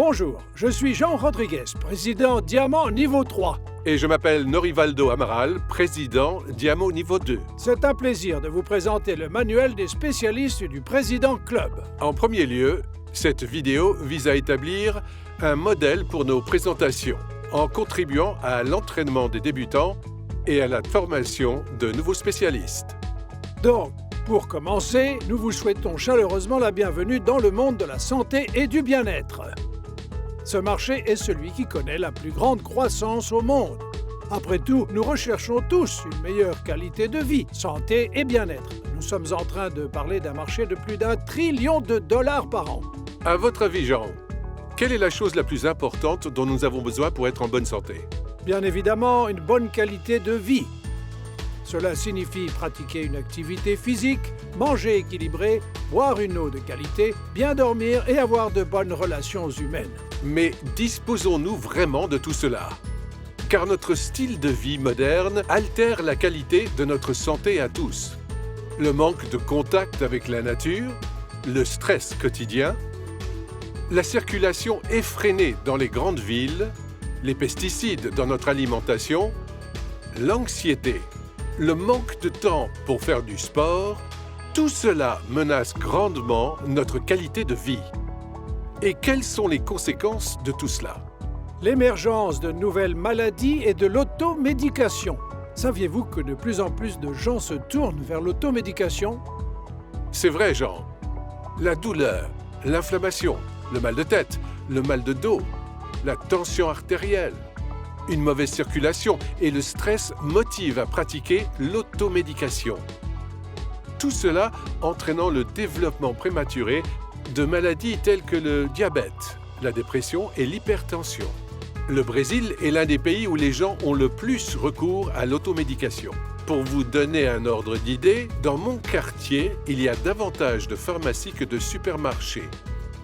Bonjour, je suis Jean Rodriguez, président Diamant niveau 3. Et je m'appelle Norivaldo Amaral, président Diamant niveau 2. C'est un plaisir de vous présenter le manuel des spécialistes du Président Club. En premier lieu, cette vidéo vise à établir un modèle pour nos présentations, en contribuant à l'entraînement des débutants et à la formation de nouveaux spécialistes. Donc, pour commencer, nous vous souhaitons chaleureusement la bienvenue dans le monde de la santé et du bien-être. Ce marché est celui qui connaît la plus grande croissance au monde. Après tout, nous recherchons tous une meilleure qualité de vie, santé et bien-être. Nous sommes en train de parler d'un marché de plus d'1 trillion de dollars par an. À votre avis, Jean, quelle est la chose la plus importante dont nous avons besoin pour être en bonne santé? Bien évidemment, une bonne qualité de vie. Cela signifie pratiquer une activité physique, manger équilibré, boire une eau de qualité, bien dormir et avoir de bonnes relations humaines. Mais disposons-nous vraiment de tout cela? Car notre style de vie moderne altère la qualité de notre santé à tous. Le manque de contact avec la nature, le stress quotidien, la circulation effrénée dans les grandes villes, les pesticides dans notre alimentation, l'anxiété, le manque de temps pour faire du sport, tout cela menace grandement notre qualité de vie. Et quelles sont les conséquences de tout cela? L'émergence de nouvelles maladies et de l'automédication. Saviez-vous que de plus en plus de gens se tournent vers l'automédication? C'est vrai, Jean. La douleur, l'inflammation, le mal de tête, le mal de dos, la tension artérielle, une mauvaise circulation et le stress motivent à pratiquer l'automédication. Tout cela entraînant le développement prématuré de maladies telles que le diabète, la dépression et l'hypertension. Le Brésil est l'un des pays où les gens ont le plus recours à l'automédication. Pour vous donner un ordre d'idée, dans mon quartier, il y a davantage de pharmacies que de supermarchés.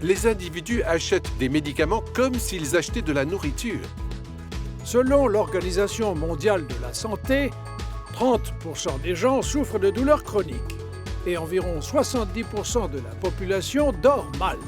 Les individus achètent des médicaments comme s'ils achetaient de la nourriture. Selon l'Organisation mondiale de la santé, 30% des gens souffrent de douleurs chroniques et environ 70% de la population dort mal.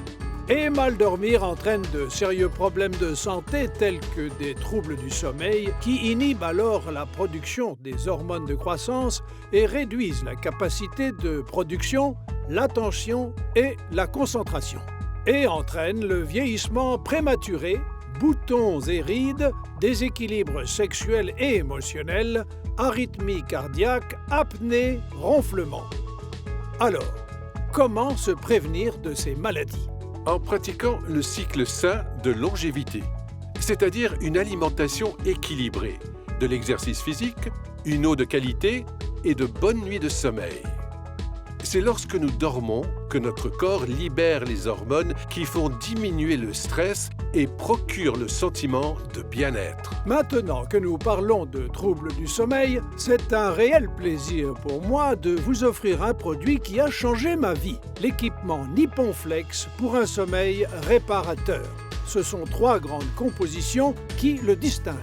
Et mal dormir entraîne de sérieux problèmes de santé tels que des troubles du sommeil qui inhibent alors la production des hormones de croissance et réduisent la capacité de production, l'attention et la concentration. Et entraînent le vieillissement prématuré, boutons et rides, déséquilibre sexuel et émotionnel, arythmie cardiaque, apnée, ronflement. Alors, comment se prévenir de ces maladies? En pratiquant le cycle sain de longévité, c'est-à-dire une alimentation équilibrée, de l'exercice physique, une eau de qualité et de bonnes nuits de sommeil. C'est lorsque nous dormons que notre corps libère les hormones qui font diminuer le stress et procurent le sentiment de bien-être. Maintenant que nous parlons de troubles du sommeil, c'est un réel plaisir pour moi de vous offrir un produit qui a changé ma vie, l'équipement NipponFlex pour un sommeil réparateur. Ce sont 3 grandes compositions qui le distinguent.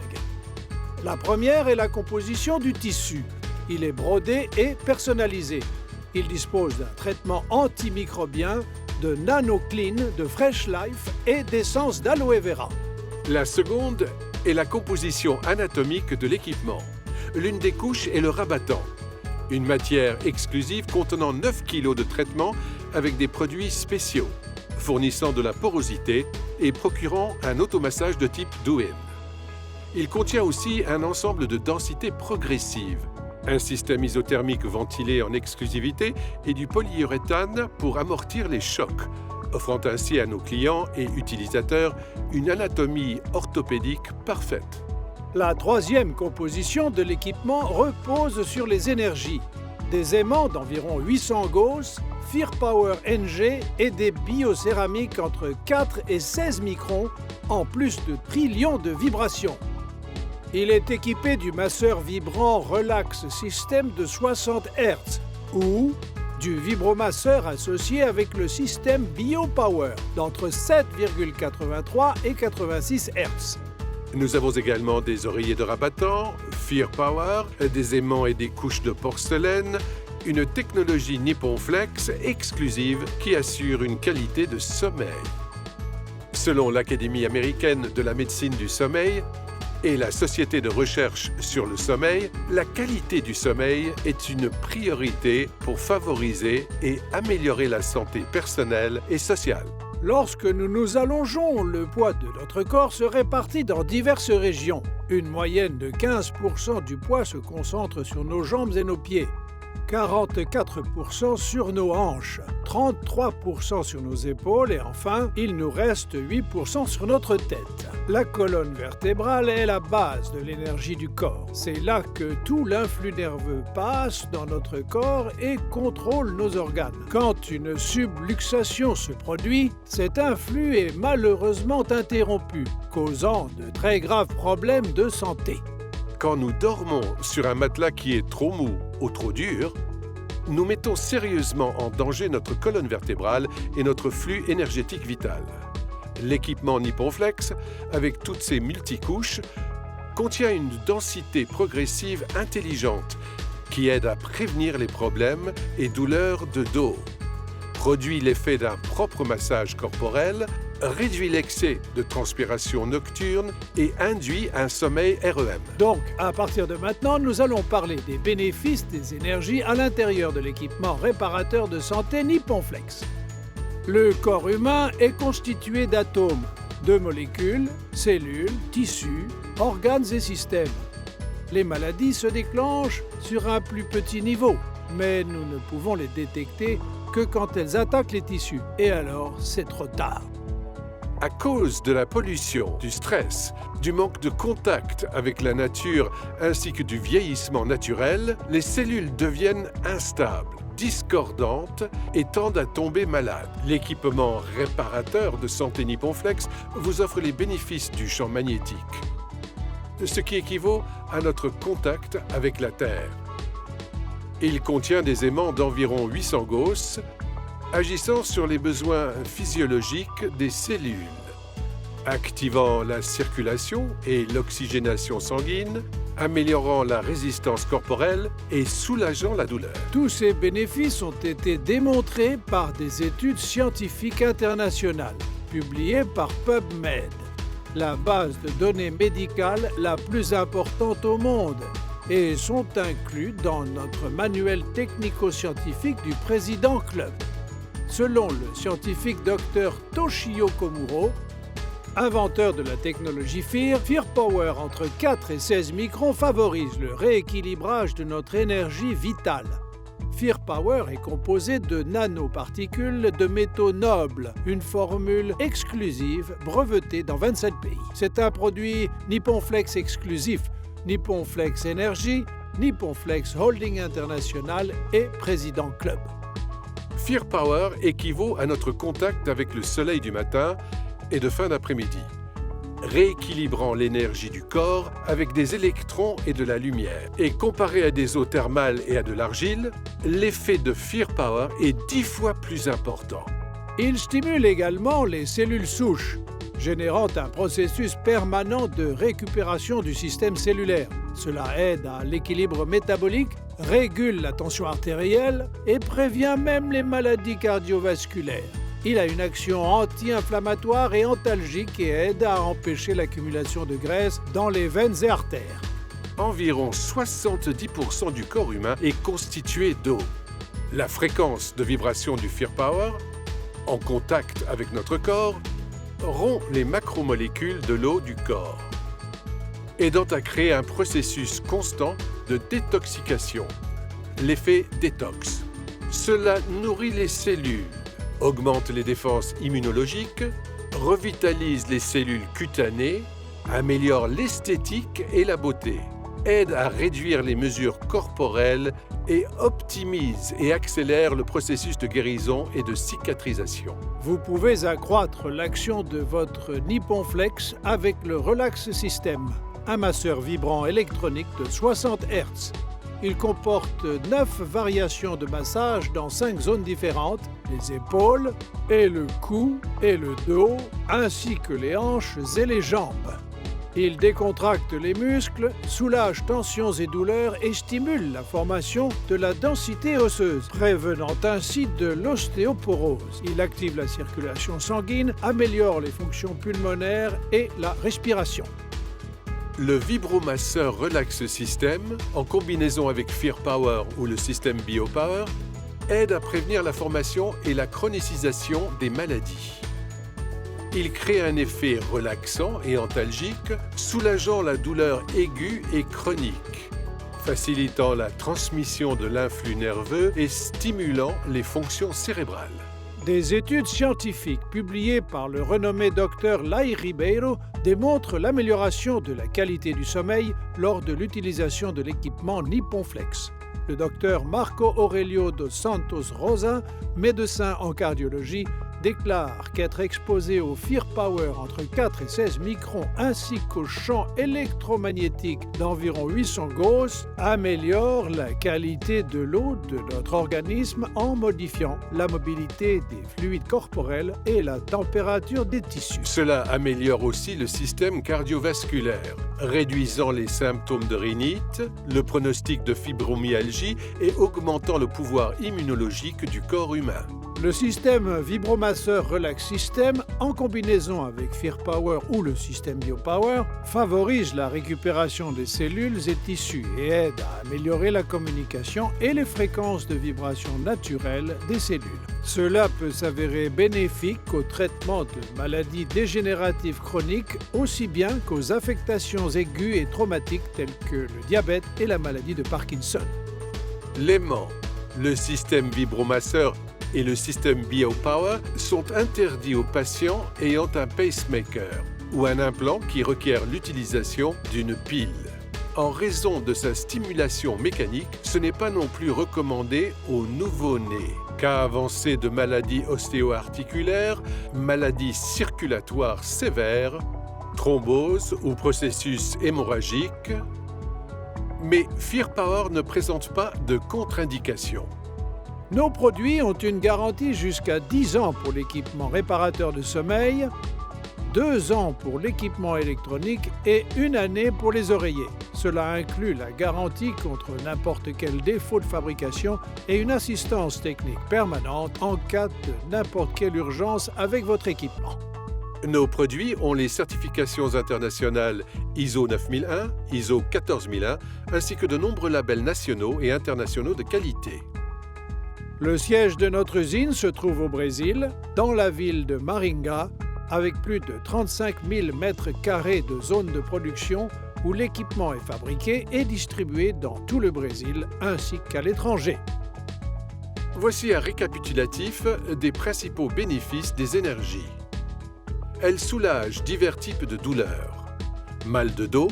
La première est la composition du tissu. Il est brodé et personnalisé. Il dispose d'un traitement antimicrobien, de NanoClean, de Fresh Life et d'essence d'aloe vera. La seconde est la composition anatomique de l'équipement. L'une des couches est le rabattant, une matière exclusive contenant 9 kg de traitement avec des produits spéciaux, fournissant de la porosité et procurant un automassage de type Do-In. Il contient aussi un ensemble de densité progressive, un système isothermique ventilé en exclusivité et du polyuréthane pour amortir les chocs, offrant ainsi à nos clients et utilisateurs une anatomie orthopédique parfaite. La troisième composition de l'équipement repose sur les énergies, des aimants d'environ 800 Gauss, FearPower NG et des biocéramiques entre 4 et 16 microns, en plus de trillions de vibrations. Il est équipé du masseur vibrant Relax System de 60 Hz ou du vibromasseur associé avec le système BioPower d'entre 7,83 et 86 Hz. Nous avons également des oreillers de rabattant, FearPower, des aimants et des couches de porcelaine, une technologie NipponFlex exclusive qui assure une qualité de sommeil. Selon l'Académie américaine de la médecine du sommeil et la Société de recherche sur le sommeil, la qualité du sommeil est une priorité pour favoriser et améliorer la santé personnelle et sociale. Lorsque nous nous allongeons, le poids de notre corps se répartit dans diverses régions. Une moyenne de 15% du poids se concentre sur nos jambes et nos pieds, 44% sur nos hanches, 33% sur nos épaules et enfin, il nous reste 8% sur notre tête. La colonne vertébrale est la base de l'énergie du corps. C'est là que tout l'influx nerveux passe dans notre corps et contrôle nos organes. Quand une subluxation se produit, cet influx est malheureusement interrompu, causant de très graves problèmes de santé. Quand nous dormons sur un matelas qui est trop mou ou trop dur, nous mettons sérieusement en danger notre colonne vertébrale et notre flux énergétique vital. L'équipement NipponFlex, avec toutes ses multicouches, contient une densité progressive intelligente qui aide à prévenir les problèmes et douleurs de dos, produit l'effet d'un propre massage corporel, réduit l'excès de transpiration nocturne et induit un sommeil REM. Donc, à partir de maintenant, nous allons parler des bénéfices des énergies à l'intérieur de l'équipement réparateur de santé NipponFlex. Le corps humain est constitué d'atomes, de molécules, cellules, tissus, organes et systèmes. Les maladies se déclenchent sur un plus petit niveau, mais nous ne pouvons les détecter que quand elles attaquent les tissus. Et alors, c'est trop tard. À cause de la pollution, du stress, du manque de contact avec la nature ainsi que du vieillissement naturel, les cellules deviennent instables, discordantes et tendent à tomber malades. L'équipement réparateur de santé NipponFlex vous offre les bénéfices du champ magnétique, ce qui équivaut à notre contact avec la Terre. Il contient des aimants d'environ 800 Gauss, agissant sur les besoins physiologiques des cellules, activant la circulation et l'oxygénation sanguine, améliorant la résistance corporelle et soulageant la douleur. Tous ces bénéfices ont été démontrés par des études scientifiques internationales, publiées par PubMed, la base de données médicales la plus importante au monde, et sont inclus dans notre manuel technico-scientifique du Président Club. Selon le scientifique Dr Toshio Komuro, inventeur de la technologie FEAR Power entre 4 et 16 microns favorise le rééquilibrage de notre énergie vitale. FEAR Power est composé de nanoparticules de métaux nobles, une formule exclusive brevetée dans 27 pays. C'est un produit NipponFlex exclusif, NipponFlex Energy, NipponFlex Holding International et Président Club. FEAR Power équivaut à notre contact avec le soleil du matin et de fin d'après-midi, rééquilibrant l'énergie du corps avec des électrons et de la lumière. Et comparé à des eaux thermales et à de l'argile, l'effet de FEAR Power est 10 fois plus important. Il stimule également les cellules souches, générant un processus permanent de récupération du système cellulaire. Cela aide à l'équilibre métabolique, régule la tension artérielle et prévient même les maladies cardiovasculaires. Il a une action anti-inflammatoire et antalgique et aide à empêcher l'accumulation de graisse dans les veines et artères. Environ 70% du corps humain est constitué d'eau. La fréquence de vibration du FEAR Power, en contact avec notre corps, rompt les macromolécules de l'eau du corps, aidant à créer un processus constant de détoxication, l'effet détox. Cela nourrit les cellules, augmente les défenses immunologiques, revitalise les cellules cutanées, améliore l'esthétique et la beauté, aide à réduire les mesures corporelles et optimise et accélère le processus de guérison et de cicatrisation. Vous pouvez accroître l'action de votre NipponFlex avec le Relax System, un masseur vibrant électronique de 60 Hz. Il comporte 9 variations de massage dans 5 zones différentes, les épaules, et le cou, et le dos, ainsi que les hanches et les jambes. Il décontracte les muscles, soulage tensions et douleurs et stimule la formation de la densité osseuse, prévenant ainsi de l'ostéoporose. Il active la circulation sanguine, améliore les fonctions pulmonaires et la respiration. Le vibromasseur Relax System, en combinaison avec Fear Power ou le système BioPower, aide à prévenir la formation et la chronicisation des maladies. Il crée un effet relaxant et antalgique, soulageant la douleur aiguë et chronique, facilitant la transmission de l'influx nerveux et stimulant les fonctions cérébrales. Des études scientifiques publiées par le renommé docteur Lai Ribeiro démontrent l'amélioration de la qualité du sommeil lors de l'utilisation de l'équipement Nipponflex. Le docteur Marco Aurelio dos Santos Rosa, médecin en cardiologie, déclare qu'être exposé au Fear Power entre 4 et 16 microns ainsi qu'au champ électromagnétique d'environ 800 Gauss améliore la qualité de l'eau de notre organisme en modifiant la mobilité des fluides corporels et la température des tissus. Cela améliore aussi le système cardiovasculaire, réduisant les symptômes de rhinite, le pronostic de fibromyalgie et augmentant le pouvoir immunologique du corps humain. Le système vibromasseur Relax System, en combinaison avec Fear Power ou le système BioPower, favorise la récupération des cellules et tissus et aide à améliorer la communication et les fréquences de vibration naturelles des cellules. Cela peut s'avérer bénéfique au traitement de maladies dégénératives chroniques aussi bien qu'aux affectations aiguës et traumatiques telles que le diabète et la maladie de Parkinson. L'aimant, le système vibromasseur et le système BioPower sont interdits aux patients ayant un pacemaker ou un implant qui requiert l'utilisation d'une pile. En raison de sa stimulation mécanique, ce n'est pas non plus recommandé aux nouveau-nés. Cas avancés de maladies ostéo-articulaires, maladies circulatoires sévères, thrombose ou processus hémorragique. Mais Fear Power ne présente pas de contre-indication. Nos produits ont une garantie jusqu'à 10 ans pour l'équipement réparateur de sommeil, 2 ans pour l'équipement électronique et 1 année pour les oreillers. Cela inclut la garantie contre n'importe quel défaut de fabrication et une assistance technique permanente en cas de n'importe quelle urgence avec votre équipement. Nos produits ont les certifications internationales ISO 9001, ISO 14001, ainsi que de nombreux labels nationaux et internationaux de qualité. Le siège de notre usine se trouve au Brésil, dans la ville de Maringá, avec plus de 35 000 mètres carrés de zone de production où l'équipement est fabriqué et distribué dans tout le Brésil ainsi qu'à l'étranger. Voici un récapitulatif des principaux bénéfices des énergies. Elles soulagent divers types de douleurs. Mal de dos,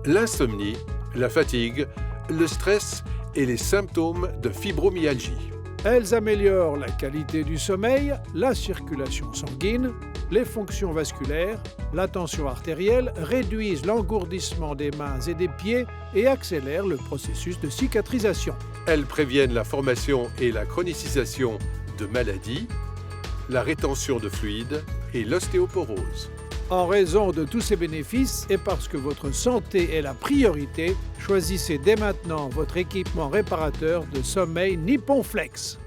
l'insomnie, la fatigue, le stress et les symptômes de fibromyalgie. Elles améliorent la qualité du sommeil, la circulation sanguine, les fonctions vasculaires, la tension artérielle, réduisent l'engourdissement des mains et des pieds et accélèrent le processus de cicatrisation. Elles préviennent la formation et la chronicisation de maladies, la rétention de fluides et l'ostéoporose. En raison de tous ces bénéfices et parce que votre santé est la priorité, choisissez dès maintenant votre équipement réparateur de sommeil Nipponflex.